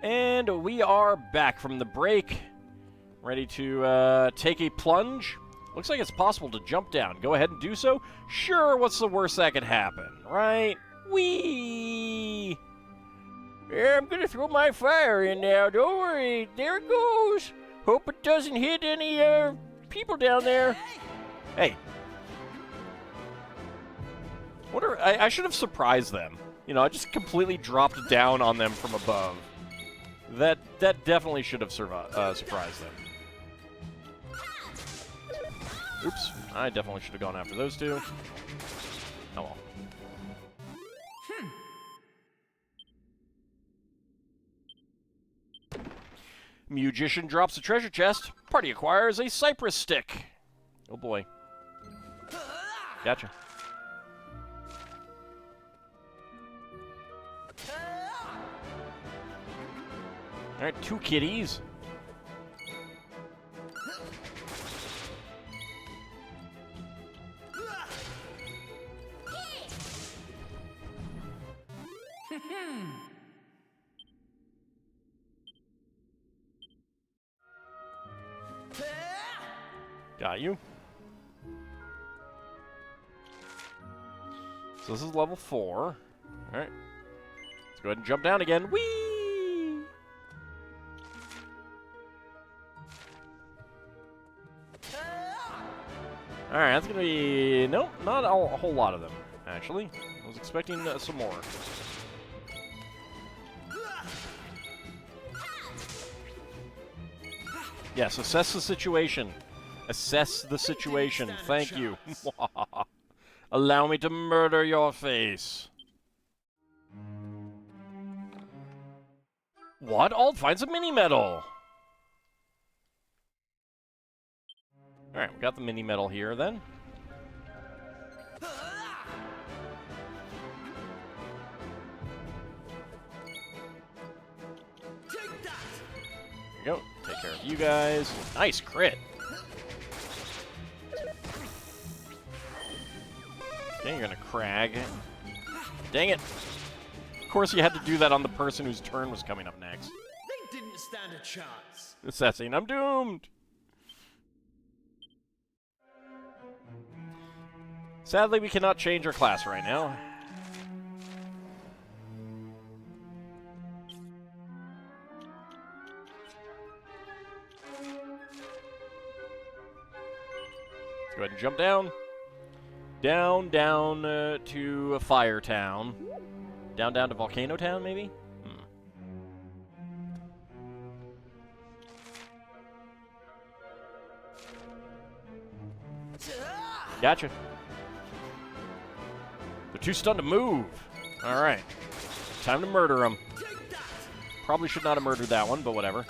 And we are back from the break, ready to take a plunge. Looks like it's possible to jump down. Go ahead and do so. Sure, what's the worst that could happen, right? Whee! Yeah, I'm gonna throw my fire in now. Don't worry. There it goes. Hope it doesn't hit any people down there. Hey. I should have surprised them. You know, I just completely dropped down on them from above. That definitely should have surprised them. Oops. I definitely should have gone after those two. Oh well. Magician drops a treasure chest. Party acquires a cypress stick. Oh boy. Gotcha. Alright, 2 kitties. Got you. So this is level 4. Alright. Let's go ahead and jump down again. Whee! Alright, that's gonna be... Nope, not a whole lot of them, actually. I was expecting some more. Yes, assess the situation. Assess the situation. Thank you. Allow me to murder your face. What? Ald finds a mini-medal. Alright, we got the mini-medal here, then. There you go. Take care of you guys. Nice crit. Okay, you're gonna crag. Dang it. Of course you had to do that on the person whose turn was coming up next. They didn't stand a chance. Assessing, I'm doomed. Sadly, we cannot change our class right now. Let's go ahead and jump down. Down to Fire Town. Down to Volcano Town, maybe? Gotcha. They're too stunned to move. Alright. Time to murder them. Probably should not have murdered that one, but whatever.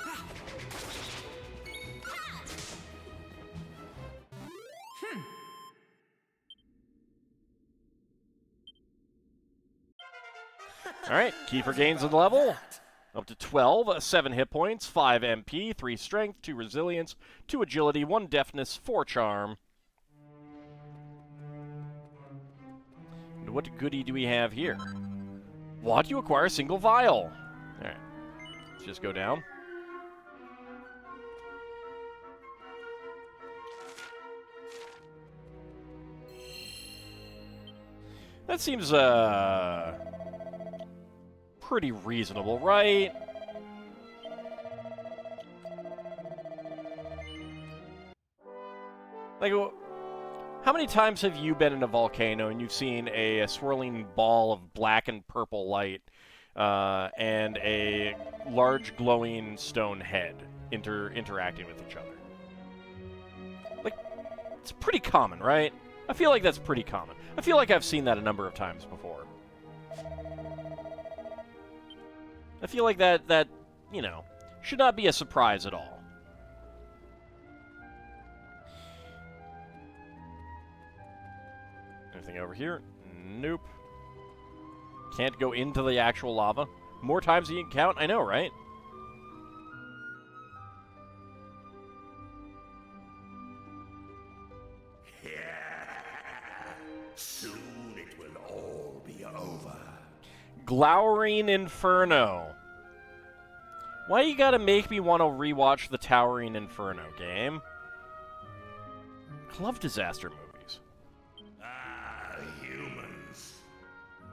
Alright, Kiefer gains the level. Up to 12, 7 hit points, 5 MP, 3 strength, 2 resilience, 2 agility, 1 deafness, 4 charm. And what goodie do we have here? What? You acquire a single vial. Alright, let's just go down. That seems, pretty reasonable, right? Like, how many times have you been in a volcano and you've seen a swirling ball of black and purple light and a large glowing stone head interacting with each other? Like, it's pretty common, right? I feel like that's pretty common. I feel like I've seen that a number of times before. I feel like that, you know, should not be a surprise at all. Anything over here? Nope. Can't go into the actual lava. More times than you can count? I know, right? Soon it will all be over. Glowering Inferno. Why you gotta make me want to rewatch the Towering Inferno game? I love disaster movies. Ah, humans.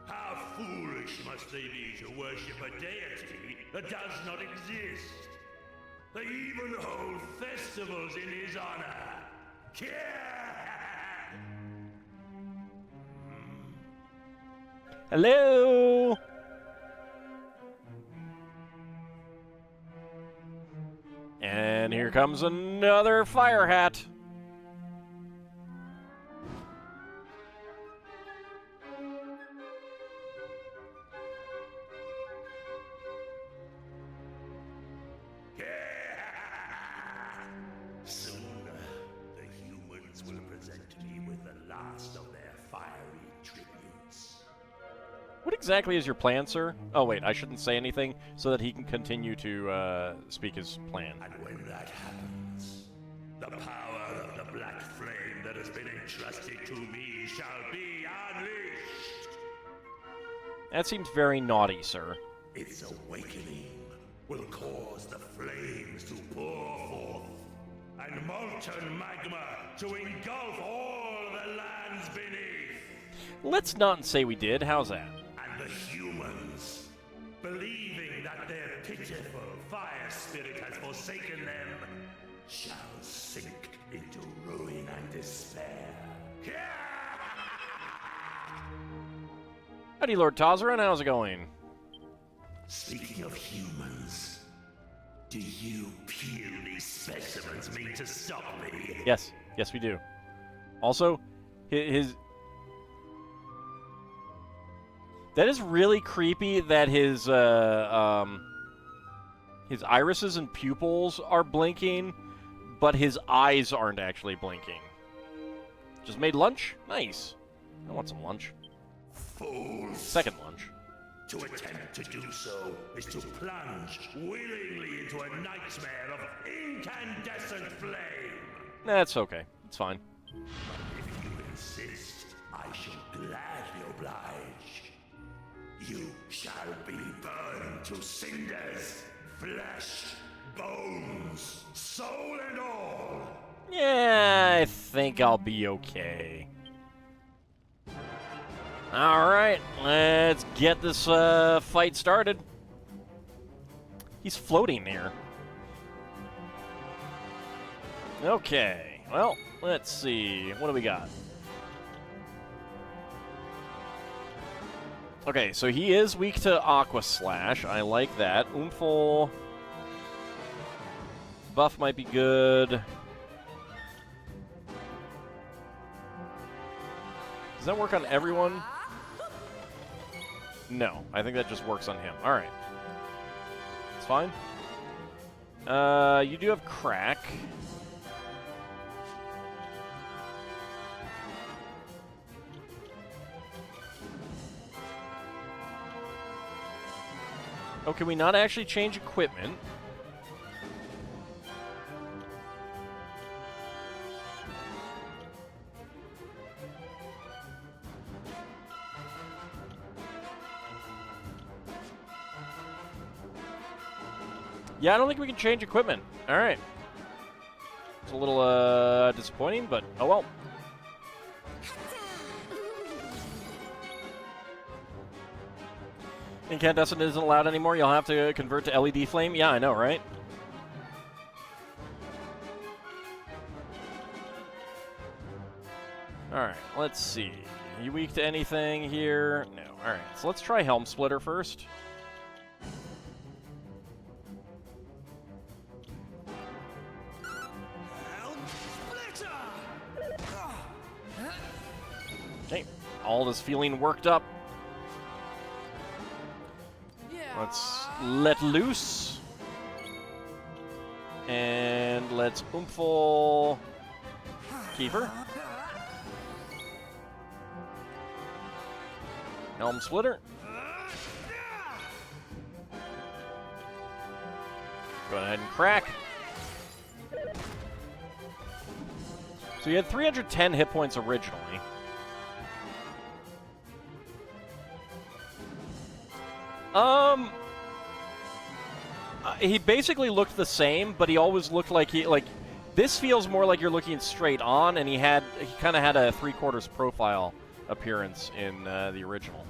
How foolish must they be to worship a deity that does not exist? They even hold festivals in his honor. Hello? And here comes another fire hat. Soon, the humans will present me with the last of their fiery tributes. What exactly is your plan, sir? Oh, wait, I shouldn't say anything so that he can continue to speak his plan. And when that happens, the power of the black flame that has been entrusted to me shall be unleashed. That seems very naughty, sir. Its awakening will cause the flames to pour forth, and molten magma to engulf all the lands beneath. Let's not say we did. How's that? And the humans, believing that their pitiful fire spirit has forsaken them, shall sink into ruin and despair. Howdy, Lord Tazaran. How's it going? Speaking of humans, do you puny specimens mean to stop me? Yes. Yes, we do. Also, his... That is really creepy that his irises and pupils are blinking, but his eyes aren't actually blinking. Just made lunch? Nice. I want some lunch. Fools! Second lunch. To attempt to do so is to plunge willingly into a nightmare of incandescent flame. That's okay. It's fine. If you insist, I shall gladly oblige. You shall be burned to cinders, flesh, bones, soul and all. Yeah, I think I'll be okay. Alright, let's get this fight started. He's floating there. Okay, well, let's see. What do we got? Okay, so he is weak to Aqua Slash. I like that. Oomphul buff might be good. Does that work on everyone? No, I think that just works on him. All right. It's fine. You do have Crack. Oh, can we not actually change equipment? Yeah, I don't think we can change equipment. All right. It's a little disappointing, but oh well. Incandescent isn't allowed anymore. You'll have to convert to LED flame. Yeah, I know, right? All right, let's see. Are you weak to anything here? No. All right, so let's try Helm Splitter first. Okay, all is feeling worked up. Let's let loose. And let's Oomphul Keeper. Helm Splitter. Go ahead and crack. So you had 310 hit points originally. He basically looked the same, but he always looked like this feels more like you're looking straight on, and he kind of had a 3/4 profile appearance in the original.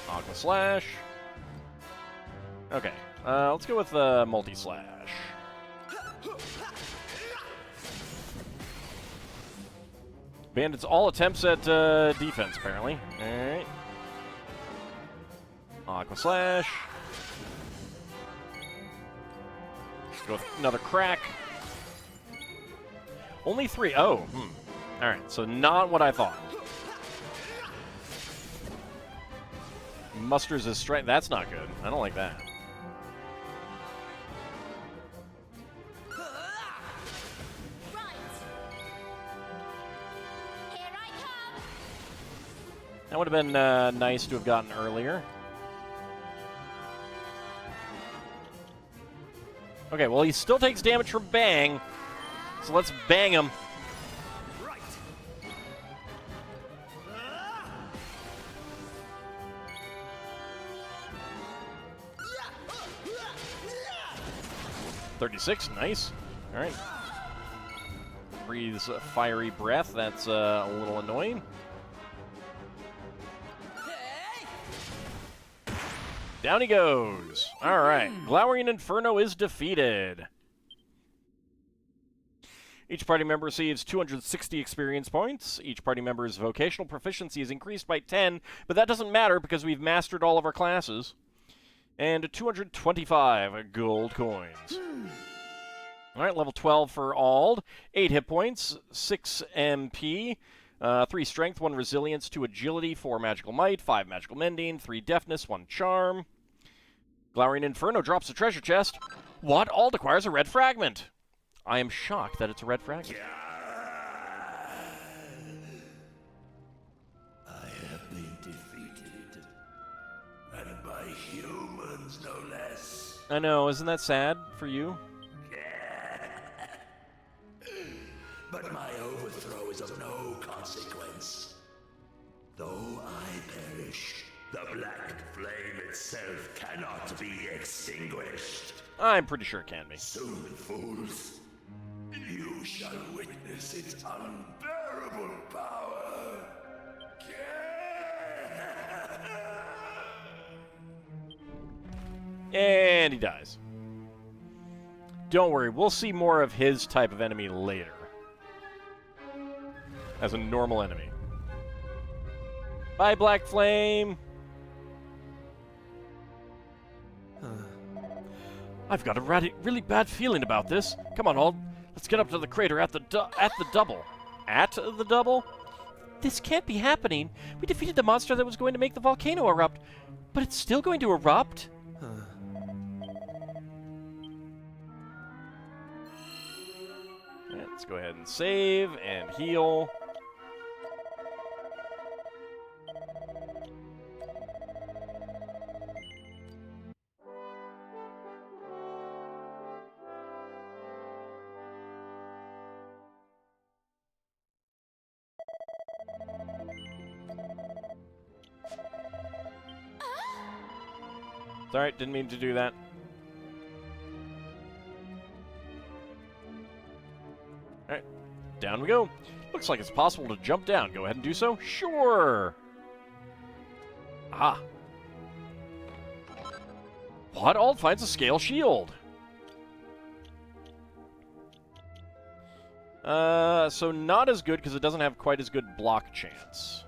Aqua Slash. Okay, let's go with Multi-Slash. Bandits all attempts at defense, apparently. Alright. Aqua Slash. Let's go with another crack. Only 3. Oh, Alright, so not what I thought. Musters his strength. That's not good. I don't like that. That would have been nice to have gotten earlier. Okay, well, he still takes damage from Bang, so let's bang him. 36, nice. All right. Breathes fiery breath. That's a little annoying. Down he goes. All right. Glowering Inferno is defeated. Each party member receives 260 experience points. Each party member's vocational proficiency is increased by 10, but that doesn't matter because we've mastered all of our classes. And 225 gold coins. All right, level 12 for Ald. 8 hit points, 6 MP, 3 strength, 1 resilience, 2 agility, 4 magical might, 5 magical mending, 3 deafness, 1 charm. Glowering Inferno drops a treasure chest. What? Ald acquires a red fragment. I am shocked that it's a red fragment. I have been defeated. And by humans, no less. I know, isn't that sad for you? But my overthrow is of no consequence. Though I perish, the black flame itself cannot be extinguished. I'm pretty sure it can be. Soon, fools, you shall witness its unbearable power. And he dies. Don't worry, we'll see more of his type of enemy later. As a normal enemy. Bye, Black Flame! I've got a really bad feeling about this. Come on, Ald. Let's get up to the crater at the double. At the double? This can't be happening. We defeated the monster that was going to make the volcano erupt. But it's still going to erupt? Let's go ahead and save and heal. It's alright, didn't mean to do that. Alright, down we go. Looks like it's possible to jump down. Go ahead and do so. Sure! Ah. What? Ald finds a scale shield. So not as good because it doesn't have quite as good block chance.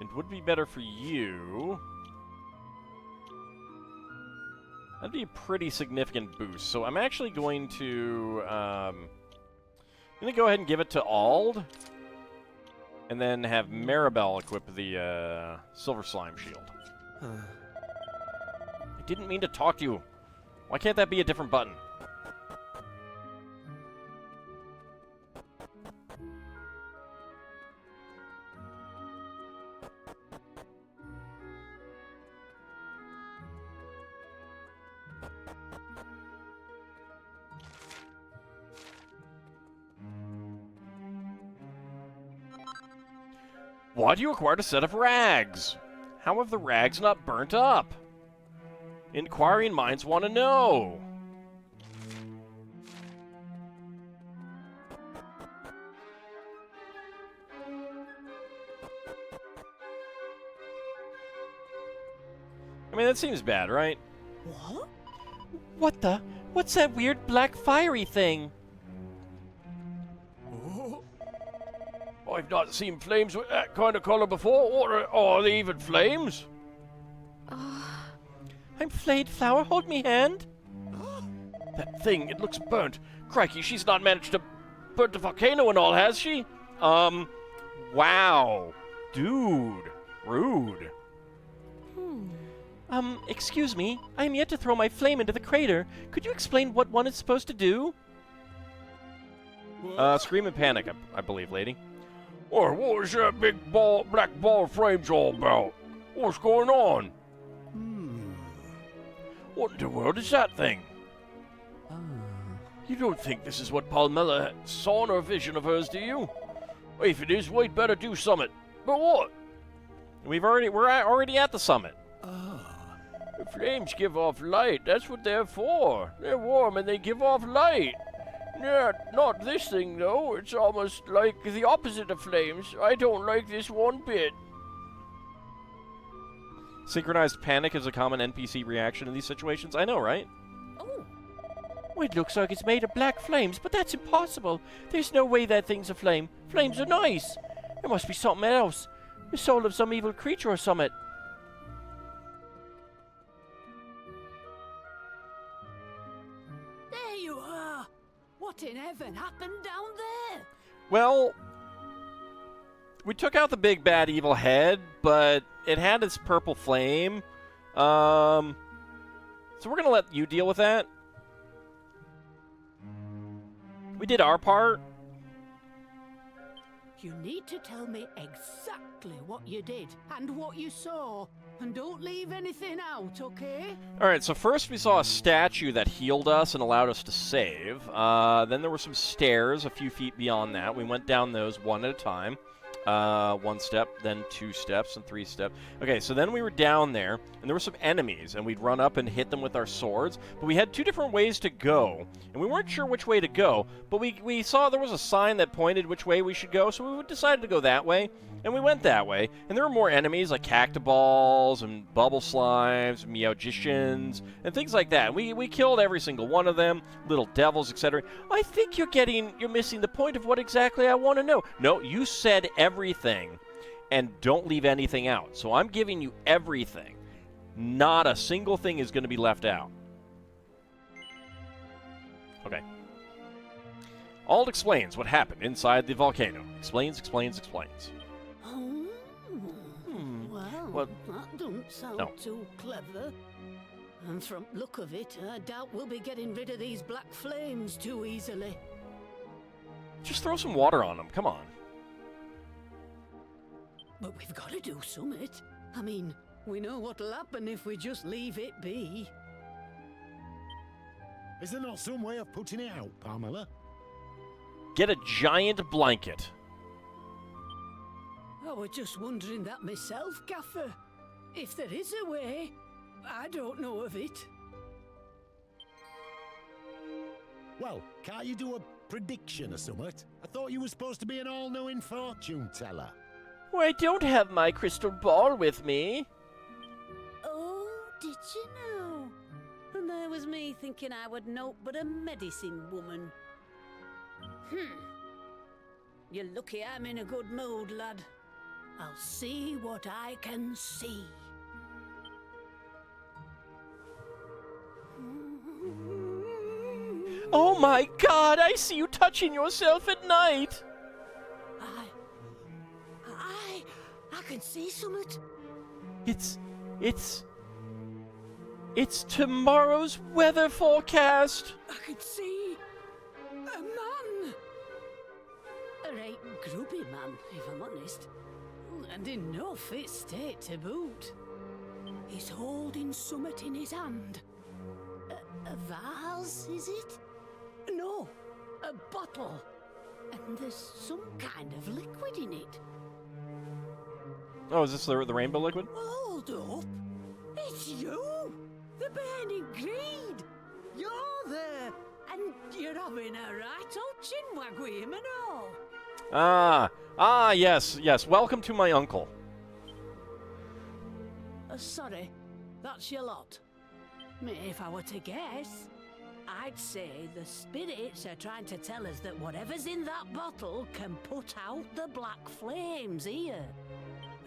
It would be better for you. That'd be a pretty significant boost. So I'm actually going to go ahead and give it to Ald, and then have Maribel equip the Silver Slime Shield. I didn't mean to talk to you. Why can't that be a different button? Why do you acquire a set of rags? How have the rags not burnt up? Inquiring minds want to know. I mean, that seems bad, right? What? What the? What's that weird black fiery thing? I've not seen flames with that kind of color before. What are they even flames? I'm flayed flower. Hold me hand. That thing, it looks burnt. Crikey, she's not managed to burn the volcano and all, has she? Wow. Dude. Rude. Excuse me. I am yet to throw my flame into the crater. Could you explain what one is supposed to do? Scream and panic, I believe, lady. Or what was that big black ball of flames all about? What's going on? What in the world is that thing? You don't think this is what Palmella saw in her vision of hers, do you? If it is, we'd better do something. But what? We're already at the summit. The flames give off light. That's what they're for. They're warm and they give off light. Yeah, not this thing, though. It's almost like the opposite of flames. I don't like this one bit. Synchronized panic is a common NPC reaction in these situations. I know, right? Oh. Well, it looks like it's made of black flames, but that's impossible. There's no way that thing's a flame. Flames are nice. There must be something else. The soul of some evil creature or something. There you are. What in heaven happened down there? Well, we took out the big bad evil head, but it had its purple flame. So we're going to let you deal with that. We did our part. You need to tell me exactly what you did and what you saw. And don't leave anything out, okay? Alright, so first we saw a statue that healed us and allowed us to save. Then there were some stairs a few feet beyond that. We went down those one at a time. One step, then 2 steps, and 3 steps. Okay, so then we were down there, and there were some enemies, and we'd run up and hit them with our swords, but we had 2 different ways to go, and we weren't sure which way to go, but we saw there was a sign that pointed which way we should go, so we decided to go that way, and we went that way, and there were more enemies, like cactoballs, and bubble slimes, and meowgicians, and things like that. We killed every single one of them, little devils, etc. I think you're missing the point of what exactly I want to know. No, you said everything, and don't leave anything out. So I'm giving you everything. Not a single thing is going to be left out. Okay. Alt explains what happened inside the volcano. Explains. Well, that don't sound too clever. And from look of it, I doubt we'll be getting rid of these black flames too easily. Just throw some water on them. Come on. But we've got to do something. I mean, we know what'll happen if we just leave it be. Is there not some way of putting it out, Pamela? Get a giant blanket. I was just wondering that myself, Gaffer. If there is a way, I don't know of it. Well, can't you do a prediction or something? I thought you were supposed to be an all-knowing fortune teller. Well, I don't have my crystal ball with me. Oh, did you know? And there was me thinking I would know but a medicine woman. You're lucky I'm in a good mood, lad. I'll see what I can see. Oh my God, I see you touching yourself at night. I can see something. It's It's tomorrow's weather forecast! I could see a man. A right grubby man, if I'm honest. And in no fit state to boot. He's holding summit in his hand. A vase, is it? No, a bottle. And there's some kind of liquid in it. Oh, is this the rainbow liquid? Hold up! It's you! The burning greed! You're there! And you're having a right old chinwag with him and all! Yes. Welcome to my uncle. Sorry, that's your lot. If I were to guess, I'd say the spirits are trying to tell us that whatever's in that bottle can put out the black flames here.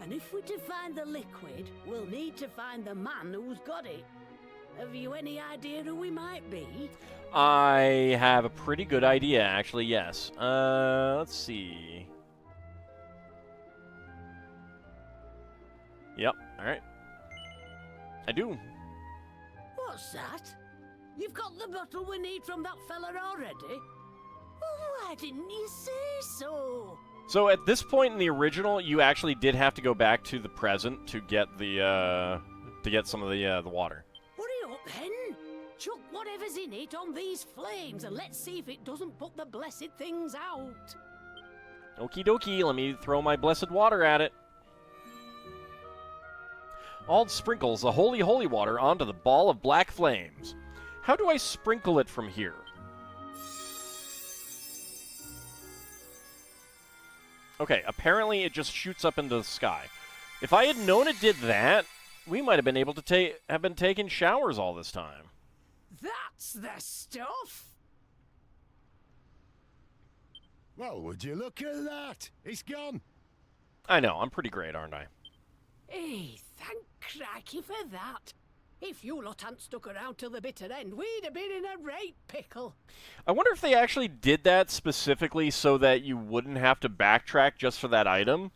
And if we're to find the liquid, we'll need to find the man who's got it. Have you any idea who we might be? I have a pretty good idea, actually, yes. Let's see. Yep, alright. I do. What's that? You've got the bottle we need from that fella already? Well, why didn't you say so? So at this point in the original, you actually did have to go back to the present to get the some of the water. Hurry up then! Chuck whatever's in it on these flames and let's see if it doesn't put the blessed things out. Okie dokie, let me throw my blessed water at it. Ald sprinkles the holy water onto the ball of black flames. How do I sprinkle it from here? Okay, apparently it just shoots up into the sky. If I had known it did that, we might have been able to have been taking showers all this time. That's the stuff! Well, would you look at that? It's gone. I know, I'm pretty great, aren't I? Hey, thank crikey for that. If you lot hadn't stuck around till the bitter end, we'd have been in a right pickle. I wonder if they actually did that specifically so that you wouldn't have to backtrack just for that item.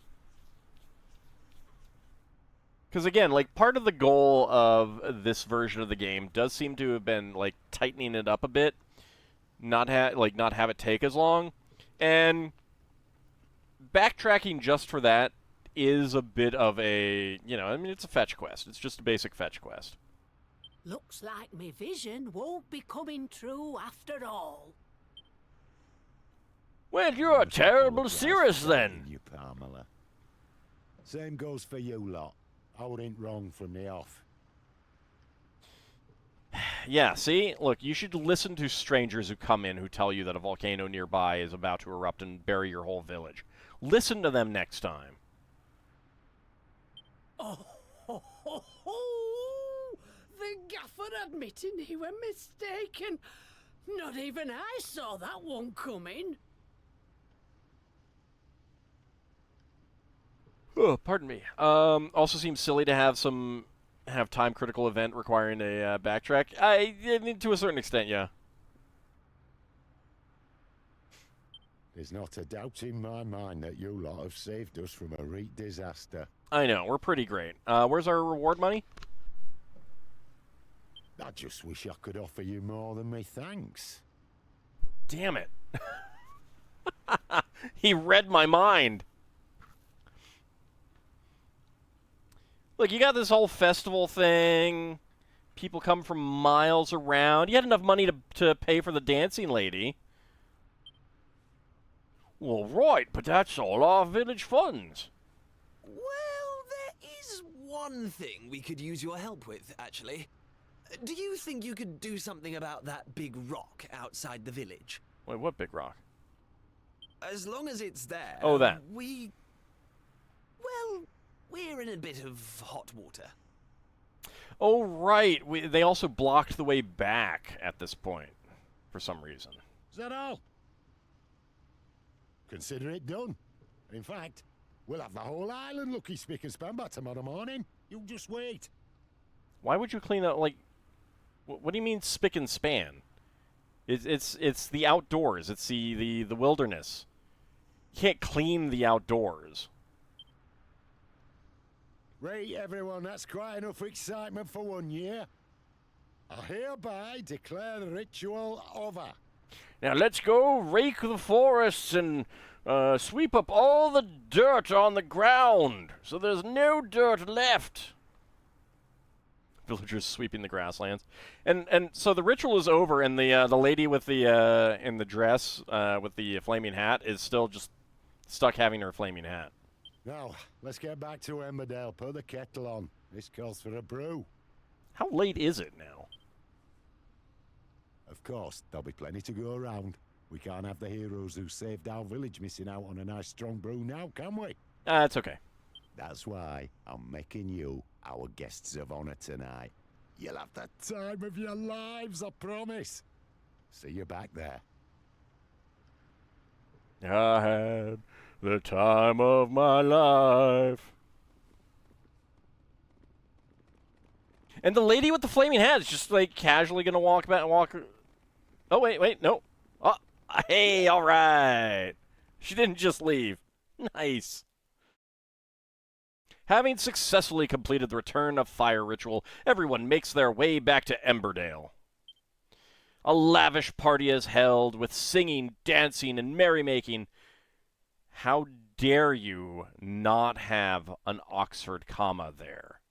Because again, like, part of the goal of this version of the game does seem to have been, like, tightening it up a bit. Not have it take as long. And backtracking just for that is a bit of a, I mean, it's a fetch quest. It's just a basic fetch quest. Looks like me vision won't be coming true after all. Well, you're terrible serious then. You, Pamela. Same goes for you lot. I wasn't wrong from the off. Yeah, see? Look, you should listen to strangers who come in who tell you that a volcano nearby is about to erupt and bury your whole village. Listen to them next time. Oh, ho, ho, ho! The gaffer admitting he were mistaken. Not even I saw that one coming. Oh, pardon me. Also seems silly to have time critical event requiring a backtrack. I mean, to a certain extent, yeah. There's not a doubt in my mind that you lot have saved us from a real disaster. I know, we're pretty great. Where's our reward money? I just wish I could offer you more than me thanks. Damn it. He read my mind. Look, you got this whole festival thing. People come from miles around. You had enough money to pay for the dancing lady. Well, right, but that's all our village funds. Well, there is one thing we could use your help with, actually. Do you think you could do something about that big rock outside the village? Wait, what big rock? As long as it's there... Oh, that. Well, we're in a bit of hot water. Oh, right. They also blocked the way back at this point, for some reason. Is that all? Consider it done. In fact, we'll have the whole island looking spick and span by tomorrow morning. You just wait. Why would you clean up, like... What do you mean spick and span? It's the outdoors. It's the wilderness. You can't clean the outdoors. Right, everyone, that's quite enough excitement for one year. I hereby declare the ritual over. Now let's go rake the forests and sweep up all the dirt on the ground, so there's no dirt left. Villagers sweeping the grasslands, and so the ritual is over, and the lady with the in the dress with the flaming hat is still just stuck having her flaming hat. Now, let's get back to Emmerdale. Put the kettle on. This calls for a brew. How late is it now? Of course, there'll be plenty to go around. We can't have the heroes who saved our village missing out on a nice strong brew now, can we? It's okay. That's why I'm making you our guests of honor tonight. You'll have the time of your lives, I promise. See you back there. I had the time of my life. And the lady with the flaming hat is just like casually gonna walk back and walk. Oh wait, no. Oh, hey, all right. She didn't just leave. Nice. Having successfully completed the Return of Fire ritual, everyone makes their way back to Emmerdale. A lavish party is held with singing, dancing, and merrymaking. How dare you not have an Oxford comma there?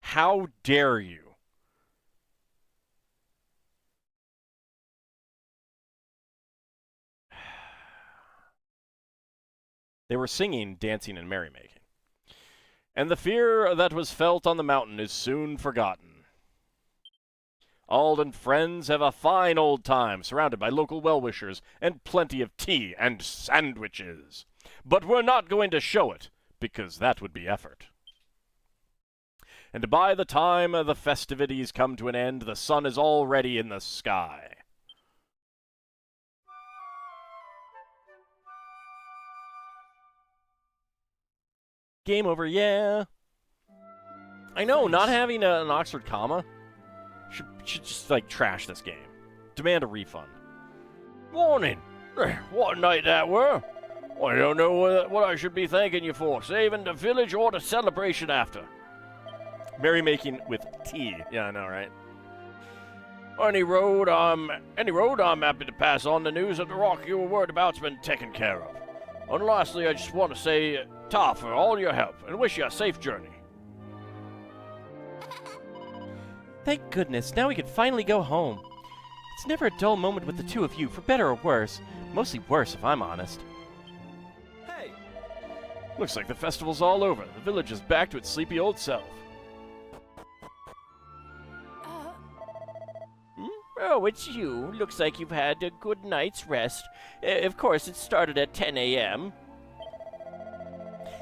How dare you? They were singing, dancing, and merrymaking. And the fear that was felt on the mountain is soon forgotten. Ald and friends have a fine old time, surrounded by local well-wishers and plenty of tea and sandwiches. But we're not going to show it, because that would be effort. And by the time the festivities come to an end, the sun is already in the sky. Game over, yeah. I know, not having an Oxford comma should just, like, trash this game. Demand a refund. Morning. What a night that were. I don't know what I should be thanking you for, saving the village or the celebration after. Merrymaking with tea. Yeah, I know, right? Any road, I'm happy to pass on the news that the rock you were worried about's been taken care of. And lastly, I just want to say ta for all your help and wish you a safe journey. Thank goodness, now we can finally go home. It's never a dull moment with the two of you, for better or worse. Mostly worse, if I'm honest. Hey! Looks like the festival's all over. The village is back to its sleepy old self. Oh, it's you. Looks like you've had a good night's rest. Of course, it started at 10 a.m.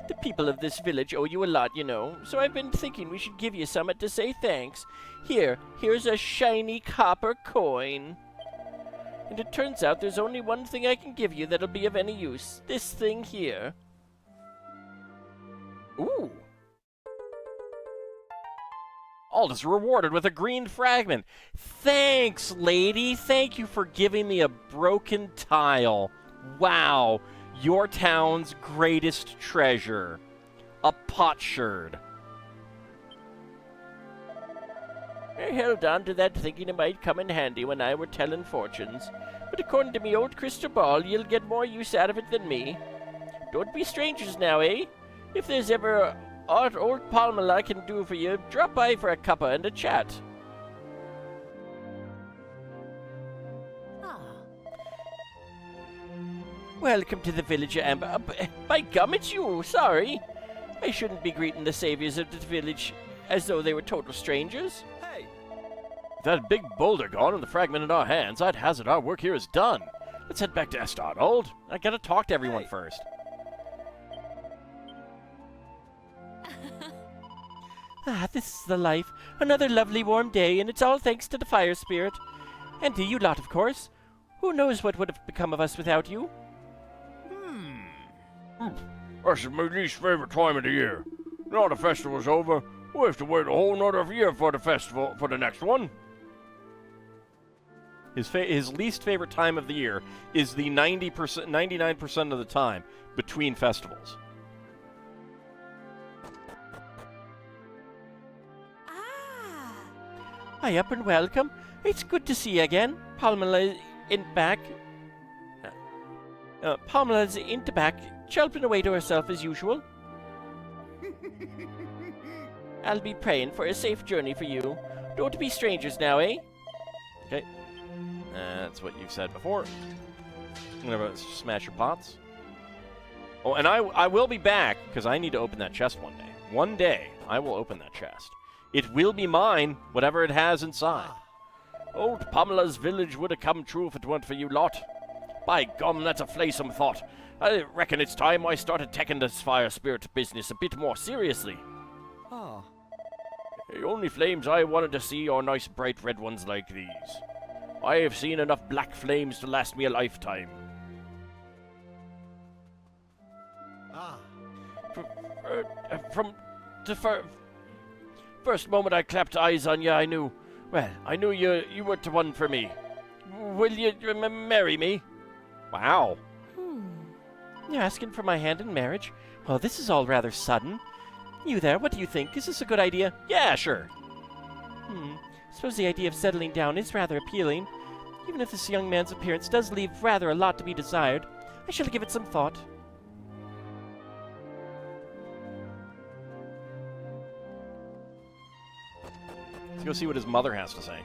The people of this village owe you a lot, you know, so I've been thinking we should give you something to say thanks. Here's a shiny copper coin. And it turns out there's only one thing I can give you that'll be of any use. This thing here. Ooh. Ald is rewarded with a green fragment. Thanks, lady. Thank you for giving me a broken tile. Wow. Your town's greatest treasure. A potsherd. I held on to that thinking it might come in handy when I were telling fortunes. But according to me old crystal ball, you'll get more use out of it than me. Don't be strangers now, eh? If there's ever aught old Palmer I can do for you, drop by for a cuppa and a chat. Welcome to the village, Amber. By gum, it's you. Sorry. I shouldn't be greeting the saviors of the village as though they were total strangers. Hey! With that big boulder gone and the fragment in our hands, I'd hazard our work here is done. Let's head back to Estad, Ald. I gotta talk to everyone first. This is the life. Another lovely warm day, and it's all thanks to the fire spirit. And to you lot, of course. Who knows what would have become of us without you? That's my least favorite time of the year. Now the festival's over, we have to wait a whole nother year for the festival, for the next one. His least favorite time of the year is the 99% of the time between festivals. Hi up and welcome. It's good to see you again. Pamela in back. Pamela's in the back, chirping away to herself as usual. I'll be praying for a safe journey for you. Don't be strangers now, eh? Okay. That's what you've said before. I'm gonna smash your pots. Oh, and I will be back, because I need to open that chest one day. One day, I will open that chest. It will be mine, whatever it has inside. Old Pamela's village would have come true if it weren't for you lot. By gum, that's a flaysome thought. I reckon it's time I started taking this fire spirit business a bit more seriously. Ah. The only flames I wanted to see are nice bright red ones like these. I have seen enough black flames to last me a lifetime. Ah. From the first moment I clapped eyes on you, I knew you were the one for me. Will you marry me? Wow. You're asking for my hand in marriage? Well, this is all rather sudden. You there, what do you think? Is this a good idea? Yeah, sure. Suppose the idea of settling down is rather appealing. Even if this young man's appearance does leave rather a lot to be desired, I shall give it some thought. Let's go see what his mother has to say.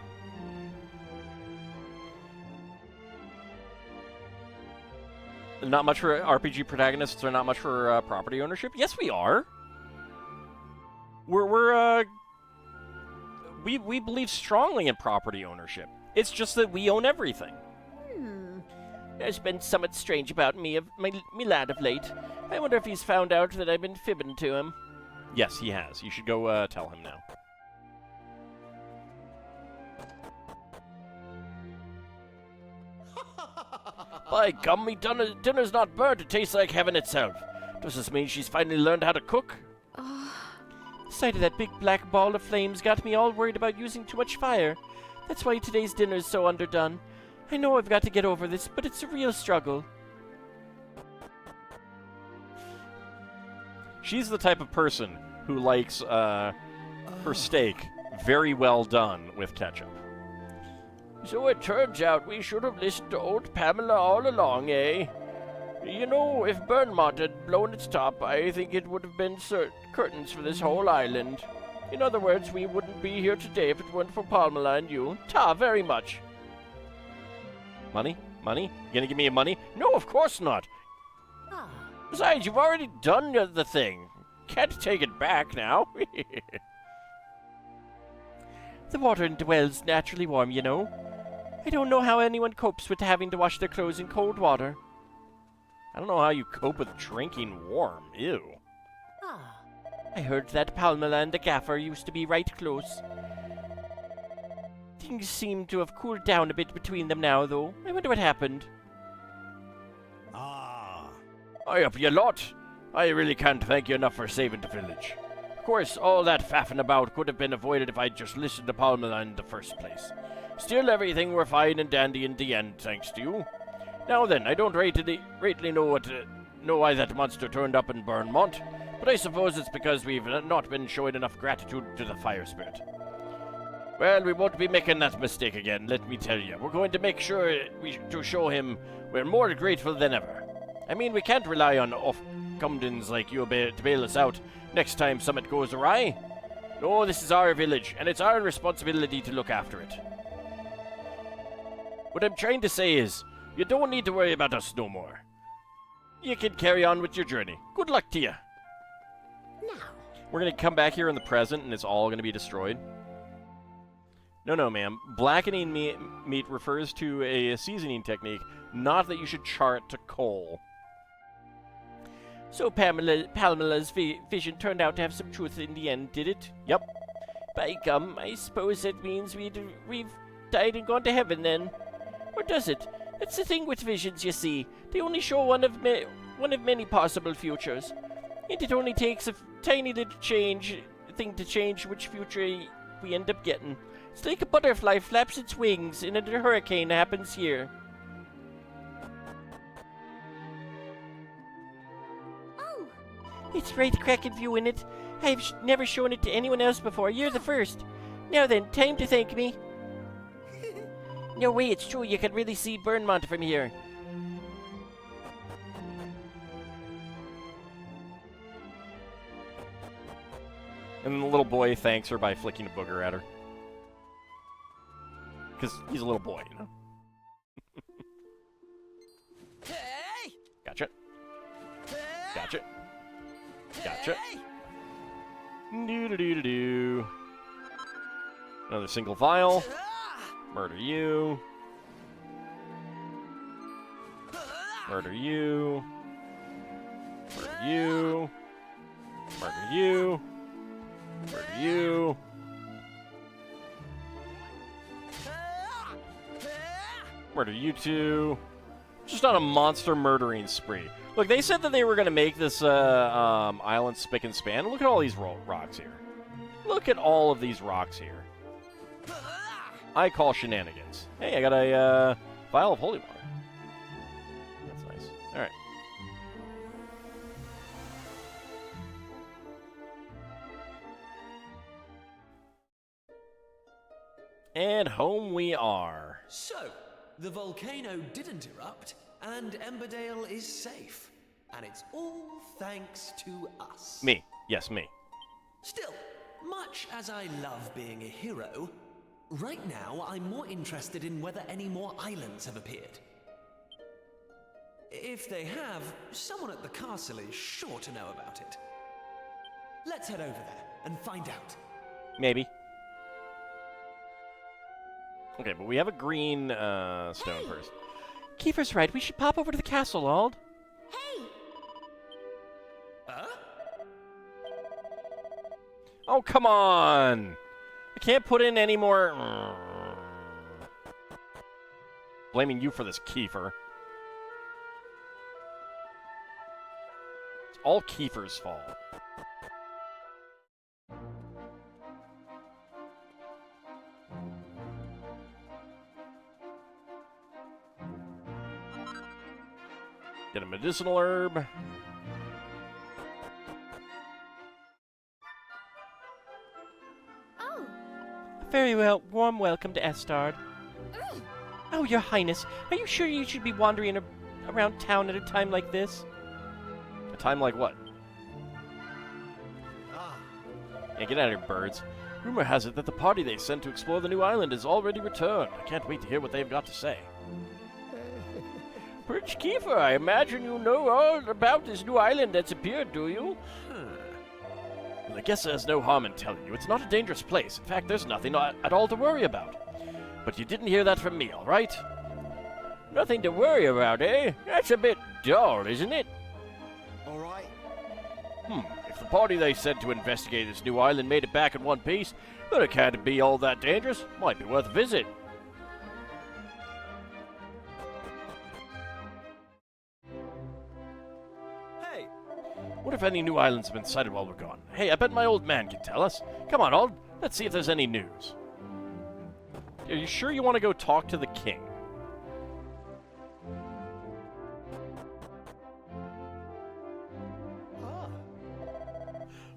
Not much for RPG protagonists, or not much for property ownership? Yes, we are. We believe strongly in property ownership. It's just that we own everything. There's been somewhat strange about me lad of late. I wonder if he's found out that I've been fibbing to him. Yes, he has. You should go tell him now. By gum, me dinner's not burnt. It tastes like heaven itself. Does this mean she's finally learned how to cook? The sight of that big black ball of flames got me all worried about using too much fire. That's why today's dinner is so underdone. I know I've got to get over this, but it's a real struggle. She's the type of person who likes her steak very well done with ketchup. So it turns out we should have listened to old Pamela all along, eh? You know, if Burnmont had blown its top, I think it would have been curtains for this whole island. In other words, we wouldn't be here today if it weren't for Pamela and you. Ta, very much. Money? Money? You gonna give me money? No, of course not. Besides, you've already done the thing. Can't take it back now. The water in the well's naturally warm, you know. I don't know how anyone copes with having to wash their clothes in cold water. I don't know how you cope with drinking warm. Ew. I heard that Pamela and the gaffer used to be right close. Things seem to have cooled down a bit between them now, though. I wonder what happened. I up you lot. I really can't thank you enough for saving the village. Of course, all that faffing about could have been avoided if I'd just listened to Pamela in the first place. Still, everything were fine and dandy in the end, thanks to you. Now then, I don't rightly know why that monster turned up in Burnmont, but I suppose it's because we've not been showing enough gratitude to the fire spirit. Well, we won't be making that mistake again, let me tell you. We're going to make sure to show him we're more grateful than ever. I mean, we can't rely on off-cumdens like you to bail us out next time something goes awry. No, this is our village, and it's our responsibility to look after it. What I'm trying to say is, you don't need to worry about us no more. You can carry on with your journey. Good luck to you. Now. We're going to come back here in the present, and it's all going to be destroyed. No, ma'am. Blackening meat refers to a seasoning technique, not that you should char it to coal. So Pamela's vision turned out to have some truth in the end, did it? Yep. By gum, I suppose that means we've died and gone to heaven then. Or does it? It's the thing with visions, you see. They only show one of many possible futures. And it only takes a tiny little thing to change which future we end up getting. It's like a butterfly flaps its wings and a hurricane happens here. Oh. It's right cracking view in it. I've never shown it to anyone else before. You're the first. Now then, time to thank me. No way, it's true. You can really see Burnmont from here. And the little boy thanks her by flicking a booger at her. Because he's a little boy, you know? Hey! Gotcha. Gotcha. Gotcha. Do-do-do-do-do. Another single file. Murder you. Murder you. Murder you. Murder you. Murder you. Murder you two. Just on a monster murdering spree. Look, they said that they were going to make this island spick and span. Look at all these rocks here. Look at all of these rocks here. I call shenanigans. Hey, I got a vial of holy water. That's nice. All right. And home we are. So, the volcano didn't erupt, and Emberdale is safe. And it's all thanks to us. Me. Yes, me. Still, much as I love being a hero, right now I'm more interested in whether any more islands have appeared. If they have, someone at the castle is sure to know about it. Let's head over there and find out. Maybe. Okay, but we have a green stone first. Kiefer's right. We should pop over to the castle, Ald. Hey! Huh? Oh, come on! I can't put in any more... Blaming you for this, Kiefer. It's all Kiefer's fault. Get a medicinal herb. Oh! Very well. Warm welcome to Estard. Oh, Your Highness, are you sure you should be wandering around town at a time like this? A time like what? Yeah, get out of here, birds. Rumor has it that the party they sent to explore the new island has already returned. I can't wait to hear what they've got to say. Prince Kiefer, I imagine you know all about this new island that's appeared, do you? Well, I guess there's no harm in telling you. It's not a dangerous place. In fact, there's nothing at all to worry about. But you didn't hear that from me, all right? Nothing to worry about, eh? That's a bit dull, isn't it? All right. If the party they sent to investigate this new island made it back in one piece, then it can't be all that dangerous. Might be worth a visit. Hey! What if any new islands have been sighted while we're gone? Hey, I bet my old man can tell us. Come on, Ald. Let's see if there's any news. Are you sure you want to go talk to the king?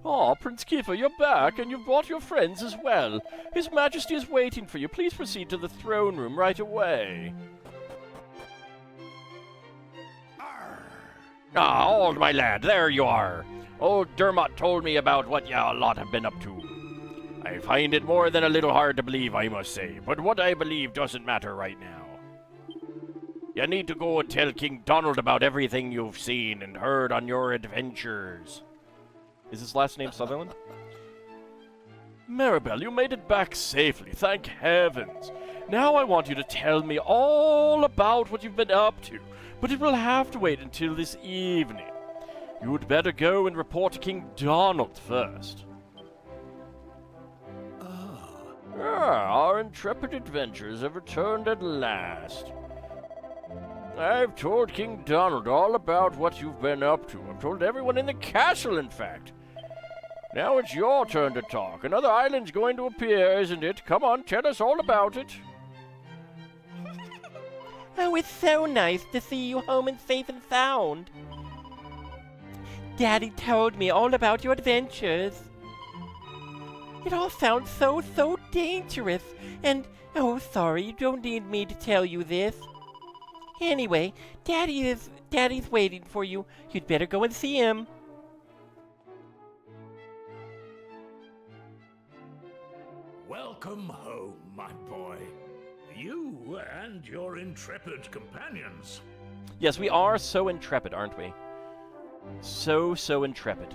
Oh, Prince Kiefer, you're back, and you've brought your friends as well. His Majesty is waiting for you. Please proceed to the throne room right away. Ah, Ald, my lad, there you are. Old Dermot told me about what ya lot have been up to. I find it more than a little hard to believe, I must say, but what I believe doesn't matter right now. You need to go and tell King Donald about everything you've seen and heard on your adventures. Is his last name Sutherland? Maribel, you made it back safely, thank heavens. Now I want you to tell me all about what you've been up to, but it will have to wait until this evening. You'd better go and report to King Donald first. Our intrepid adventurers have returned at last. I've told King Donald all about what you've been up to. I've told everyone in the castle, in fact. Now it's your turn to talk. Another island's going to appear, isn't it? Come on, tell us all about it. Oh, it's so nice to see you home and safe and sound. Daddy told me all about your adventures. It all sounds so dangerous. And, oh, sorry, you don't need me to tell you this. Anyway, Daddy's waiting for you. You'd better go and see him. Welcome home, my boy. You and your intrepid companions. Yes, we are so intrepid, aren't we? So intrepid.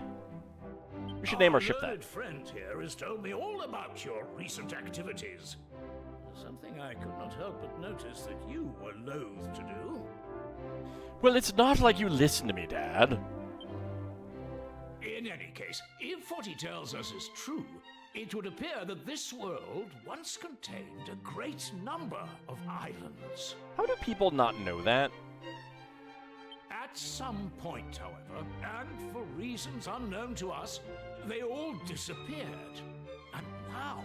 We should name our ship that. learned friend here has told me all about your recent activities. Something I could not help but notice that you were loath to do. Well, it's not like you listen to me, Dad. In any case, if what he tells us is true, it would appear that this world once contained a great number of islands. How do people not know that? At some point, however, and for reasons unknown to us, they all disappeared. And now,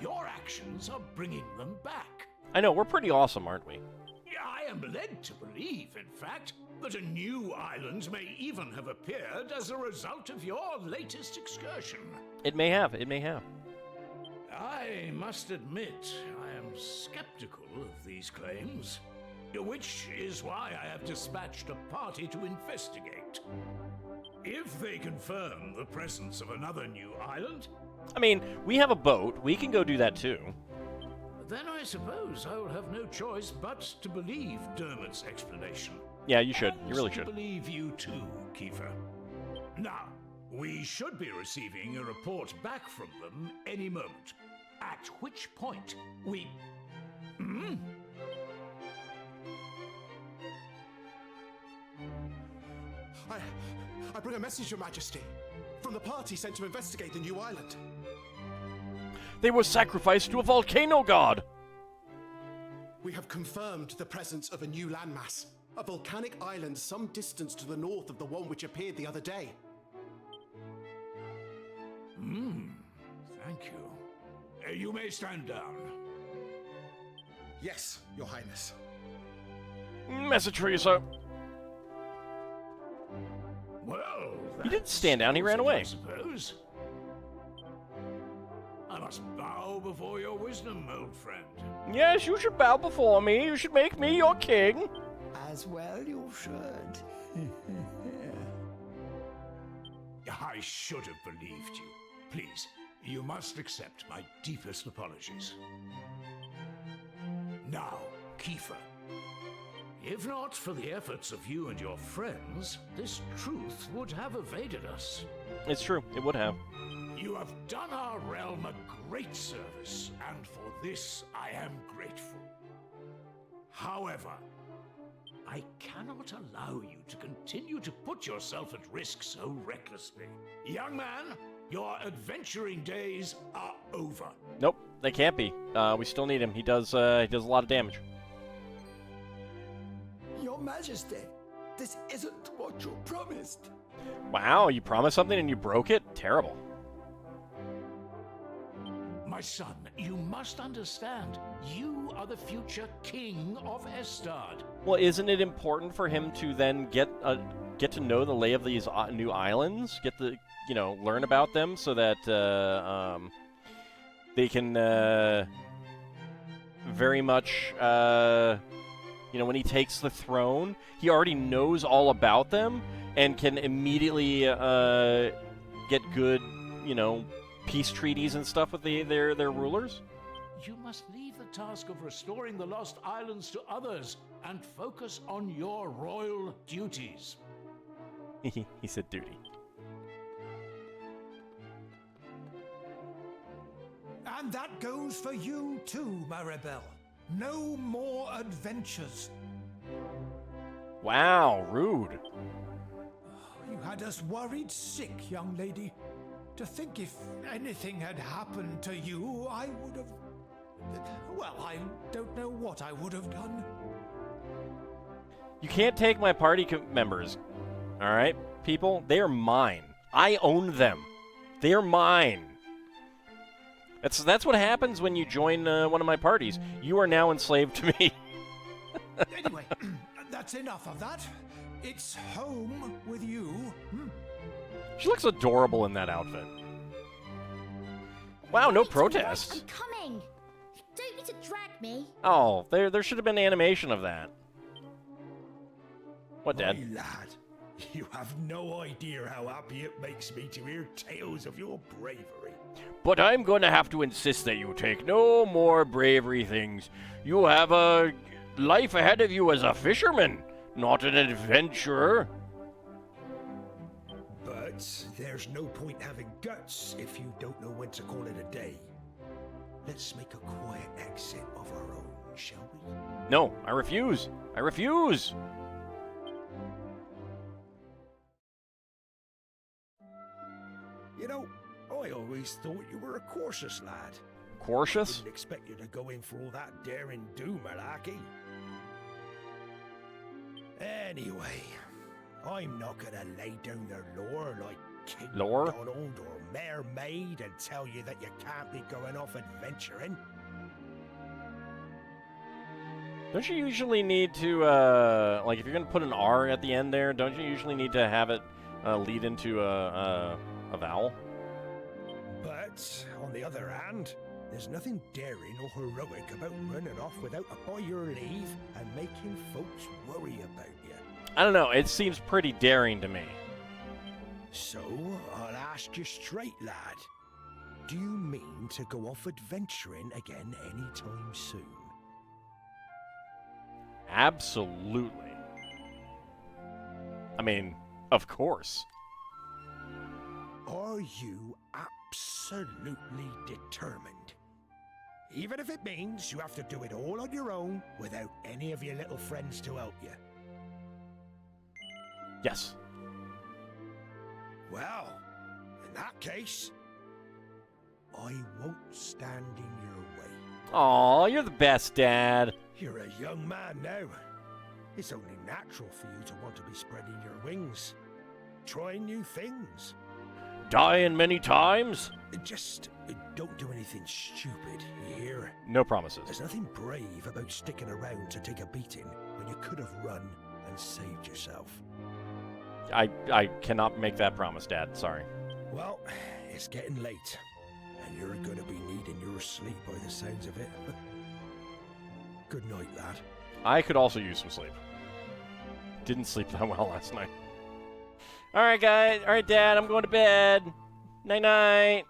your actions are bringing them back. I know, we're pretty awesome, aren't we? I am led to believe, in fact, that a new island may even have appeared as a result of your latest excursion. It may have, it may have. I must admit, I am skeptical of these claims, which is why I have dispatched a party to investigate. If they confirm the presence of another new island, I mean, we have a boat. We can go do that too. then I suppose I will have no choice but to believe Dermot's explanation. Yeah, you should. And You really to should. believe you too, Kiefer. Now, we should be receiving a report back from them any moment. At which point we... I bring a message, Your Majesty, from the party sent to investigate the new island. They were sacrificed to a volcano god! We have confirmed the presence of a new landmass, a volcanic island some distance to the north of the one which appeared the other day. Thank you. You may stand down. Yes, Your Highness. Message for you, sir. Well, He didn't that's stand down, he ran something, away. I suppose. I must bow before your wisdom, old friend. Yes, you should bow before me. You should make me your king. As well you should. I should have believed you. Please, you must accept my deepest apologies. Now, Kiefer. If not for the efforts of you and your friends, this truth would have evaded us. It's true. It would have. You have done our realm a great service, and for this I am grateful. However, I cannot allow you to continue to put yourself at risk so recklessly. Young man, your adventuring days are over. Nope, they can't be. We still need him. He does a lot of damage. Your Majesty, this isn't what you promised. Wow, you promised something and you broke it? Terrible. My son, you must understand, you are the future king of Estard. Well, isn't it important for him to then get to know the lay of these new islands? Get the, learn about them so that they can very much, when he takes the throne, he already knows all about them and can immediately get good, peace treaties and stuff with their rulers? You must leave the task of restoring the lost islands to others and focus on your royal duties. He said duty. And that goes for you too, Maribel. No more adventures. Wow, rude. You had us worried sick, young lady. To think if anything had happened to you, I would have... Well, I don't know what I would have done. You can't take my party members. All right, people? They are mine. I own them. They are mine. That's what happens when you join one of my parties. You are now enslaved to me. Anyway, that's enough of that. It's home with you. She looks adorable in that outfit. Wow, no Wait, protest. I'm coming. You don't need to drag me. Oh, there should have been animation of that. What, Dad? My lad, you have no idea how happy it makes me to hear tales of your bravery. But I'm going to have to insist that you take no more bravery things. You have a life ahead of you as a fisherman, not an adventurer. But there's no point having guts if you don't know when to call it a day. Let's make a quiet exit of our own, shall we? No, I refuse. I refuse. You know, I always thought you were a cautious lad. Cautious? Didn't expect you to go in for all that daring do malarkey. Anyway, I'm not gonna lay down the lore like King Lore? Donald or Mare Maid and tell you that you can't be going off adventuring. Don't you usually need to, like, if you're going to put an R at the end there, don't you usually need to have it lead into a vowel? But, on the other hand, there's nothing daring or heroic about running off without a by your leave and making folks worry about you. I don't know, it seems pretty daring to me. So, I'll ask you straight, lad. Do you mean to go off adventuring again anytime soon? Absolutely. I mean, of course. Are you absolutely determined? Even if it means you have to do it all on your own without any of your little friends to help you. Yes. Well, in that case, I won't stand in your way. Aw, you're the best, Dad. You're a young man now. It's only natural for you to want to be spreading your wings, trying new things. Dying many times? Just don't do anything stupid, you hear? No promises. There's nothing brave about sticking around to take a beating when you could have run and saved yourself. I cannot make that promise, Dad. Sorry. Well, it's getting late, and you're going to be needing your sleep by the sounds of it. Good night, lad. I could also use some sleep. Didn't sleep that well last night. Alright, guys. Alright, Dad. I'm going to bed. Night-night.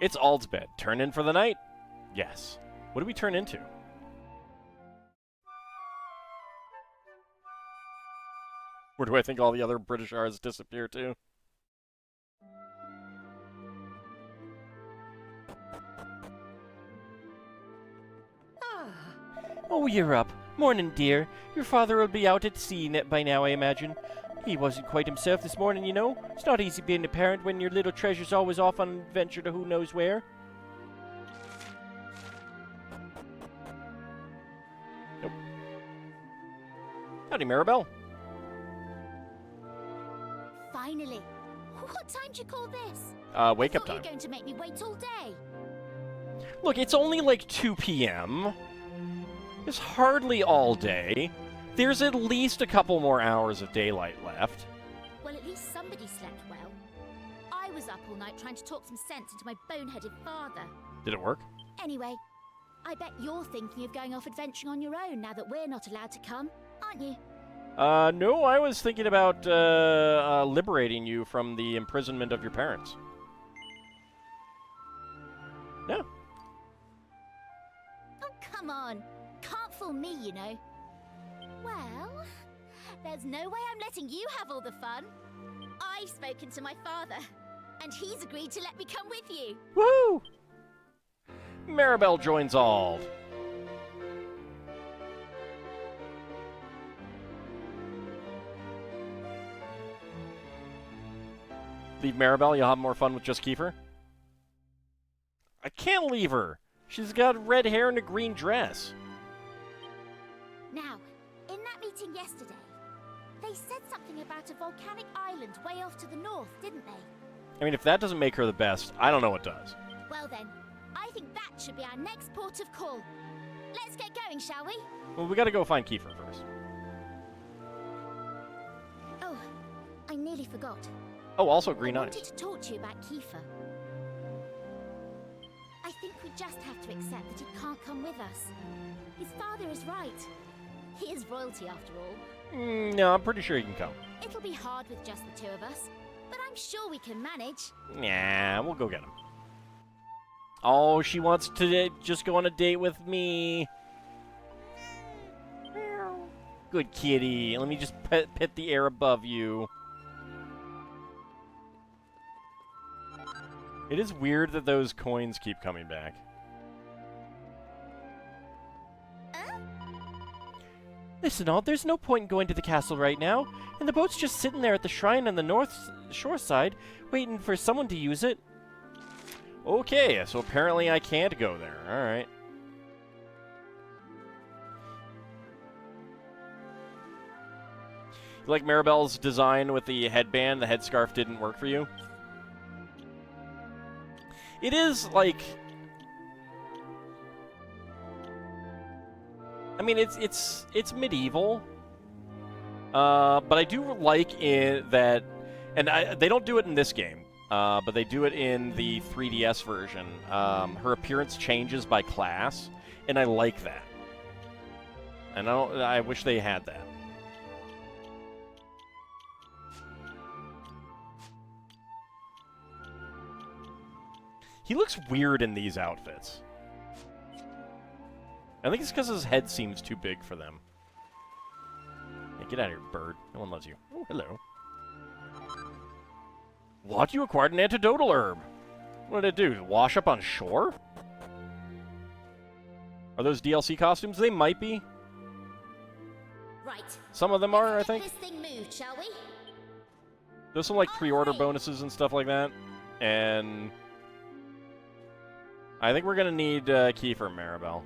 It's Ald's bed. Turn in for the night? Yes. What do we turn into? Where do I think all the other British R's disappear to? Oh, you're up. Morning, dear. Your father will be out at sea by now, I imagine. He wasn't quite himself this morning, you know. It's not easy being a parent when your little treasure's always off on an adventure to who knows where. Nope. Howdy, Maribel. Finally. What time do you call this? Wake up Thought you time. were going to make me wait all day. Look, it's only like 2 p.m. It's hardly all day. There's at least a couple more hours of daylight left. Well, at least somebody slept well. I was up all night trying to talk some sense into my boneheaded father. Did it work? Anyway, I bet you're thinking of going off adventuring on your own now that we're not allowed to come, aren't you? No, I was thinking about liberating you from the imprisonment of your parents. Yeah. Oh, come on. Can't fool me, you know. Well, there's no way I'm letting you have all the fun. I've spoken to my father, and he's agreed to let me come with you. Woo! Maribel joins Ald. Leave Maribel, you'll have more fun with just Kiefer. I can't leave her. She's got red hair and a green dress. Now, in that meeting yesterday, they said something about a volcanic island way off to the north, didn't they? I mean, if that doesn't make her the best, I don't know what does. Well then, I think that should be our next port of call. Let's get going, shall we? Well, we gotta go find Kiefer first. Oh, I nearly forgot. Oh, also green I eyes. wanted to talk to you about Kiefer. just have to accept that he can't come with us. His father is right. He is royalty after all. No, I'm pretty sure he can come. It'll be hard with just the two of us, but I'm sure we can manage. Nah, we'll go get him. Oh, she wants to just go on a date with me. Good kitty. Let me just pet the air above you. It is weird that those coins keep coming back. Listen, all, there's no point in going to the castle right now, and the boat's just sitting there at the shrine on the north shore side, waiting for someone to use it. Okay, so apparently I can't go there. Alright. You like Maribel's design with the headband? The headscarf didn't work for you? It is, like... I mean, it's medieval. But I do like that... And they don't do it in this game. But they do it in the 3DS version. Her appearance changes by class, and I like that. And I wish they had that. He looks weird in these outfits. I think it's because his head seems too big for them. Hey, get out of here, bird. No one loves you. Oh, hello. What? You acquired an antidotal herb. What did it do? Wash up on shore? Are those DLC costumes? They might be. Right. Some of them are, I think. This thing moved, shall we? There's some like pre-order bonuses and stuff like that. And I think we're gonna need Kiefer and Maribel.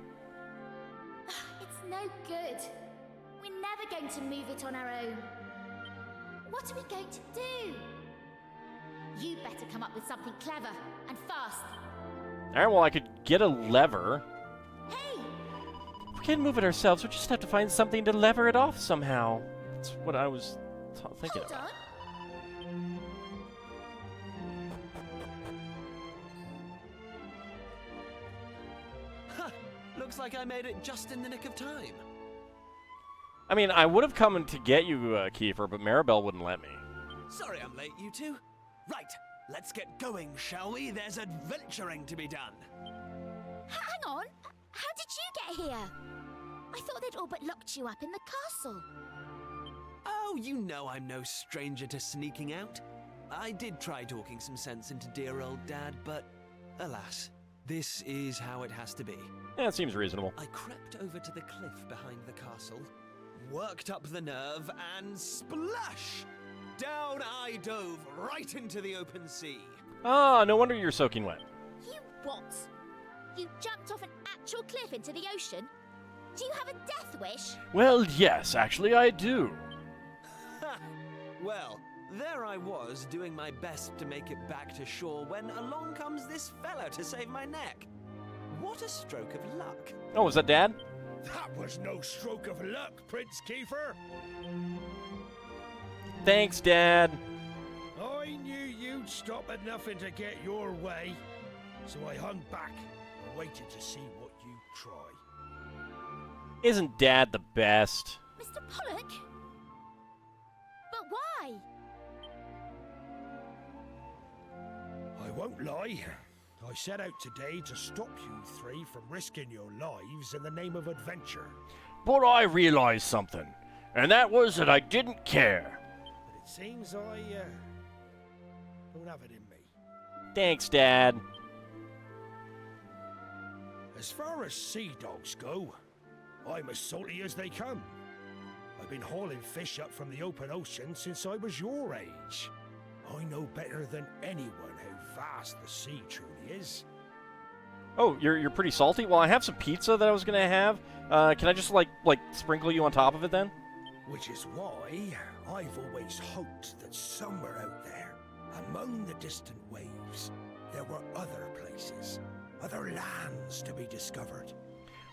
It's no good. We're never going to move it on our own. What are we going to do? You better come up with something clever and fast. Alright, well, I could get a lever. Hey! We can't move it ourselves, we just have to find something to lever it off somehow. That's what I was thinking Hold about. on. Looks like I made it just in the nick of time. I mean, I would have come to get you, Kiefer, but Maribel wouldn't let me. Sorry I'm late, you two. Right, let's get going, shall we? There's adventuring to be done. Hang on. How did you get here? I thought they'd all but locked you up in the castle. Oh, you know I'm no stranger to sneaking out. I did try talking some sense into dear old Dad, but alas, this is how it has to be. Yeah, it seems reasonable. I crept over to the cliff behind the castle, worked up the nerve, and splash! Down I dove right into the open sea. Ah, no wonder you're soaking wet. You what? You jumped off an actual cliff into the ocean? Do you have a death wish? Well, yes, actually I do. Well, there I was, doing my best to make it back to shore when along comes this fella to save my neck. What a stroke of luck. Oh, was that Dad? That was no stroke of luck, Prince Kiefer. Thanks, Dad. I knew you'd stop at nothing to get your way, so I hung back and waited to see what you'd try. Isn't Dad the best? Mr. Pollock? But why? I won't lie. I set out today to stop you three from risking your lives in the name of adventure. But I realized something, and that was that I didn't care. But it seems I don't have it in me. Thanks, Dad. As far as sea dogs go, I'm as salty as they come. I've been hauling fish up from the open ocean since I was your age. I know better than anyone how vast the sea truly is. Oh, you're pretty salty? Well, I have some pizza that I was gonna have. Can I just like sprinkle you on top of it then? Which is why I've always hoped that somewhere out there, among the distant waves, there were other places, other lands to be discovered.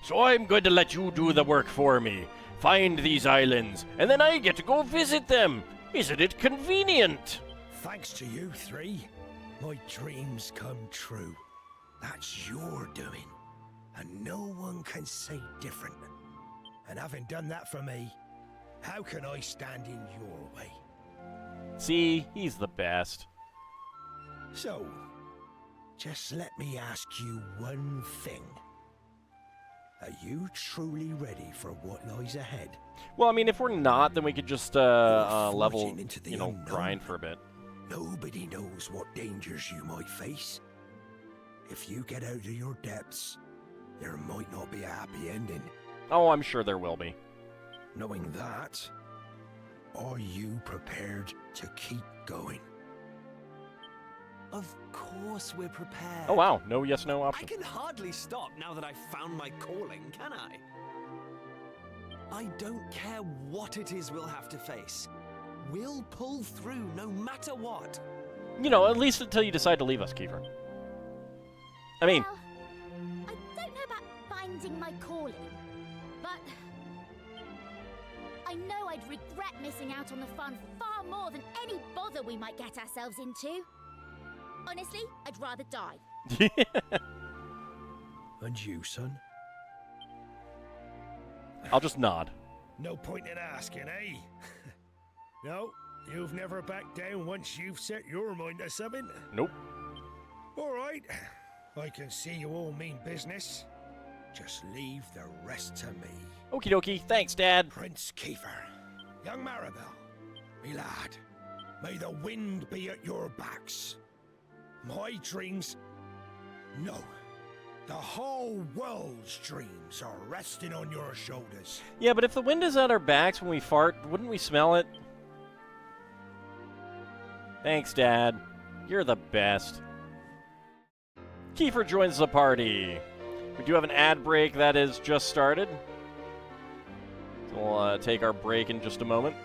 So I'm going to let you do the work for me. Find these islands, and then I get to go visit them. Isn't it convenient? Thanks to you three, my dreams come true. That's your doing, and no one can say different. And having done that for me, how can I stand in your way? See, he's the best. So, just let me ask you one thing. Are you truly ready for what lies ahead? Well, I mean, if we're not, then we could just level, forging into the unknown. grind for a bit. Nobody knows what dangers you might face. If you get out of your depths, there might not be a happy ending. Oh, I'm sure there will be. Knowing that, are you prepared to keep going? Of course we're prepared. Oh, wow. No yes, no I option. can hardly stop now that I've found my calling, can I? I don't care what it is we'll have to face. We'll pull through no matter what. You know, at least until you decide to leave us, Kiefer. I mean... Well, I don't know about finding my calling, but I know I'd regret missing out on the fun far more than any bother we might get ourselves into. Honestly, I'd rather die. And you, son? I'll just nod. No point in asking, eh? No, you've never backed down once you've set your mind to something. Nope. All right, I can see you all mean business. Just leave the rest to me. Okie dokie. Thanks, Dad. Prince Kiefer, young Maribel, me lad, may the wind be at your backs. My dreams... No. The whole world's dreams are resting on your shoulders. Yeah, but if the wind is at our backs when we fart, wouldn't we smell it? Thanks, Dad. You're the best. Kiefer joins the party. We do have an ad break that is just started. So we'll take our break in just a moment.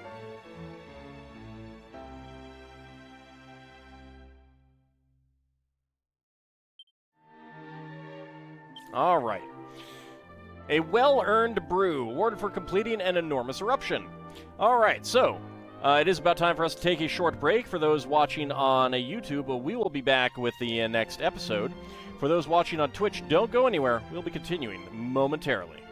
All right. A well-earned brew, awarded for completing an enormous eruption. All right, so it is about time for us to take a short break. For those watching on YouTube, we will be back with the next episode. For those watching on Twitch, don't go anywhere. We'll be continuing momentarily.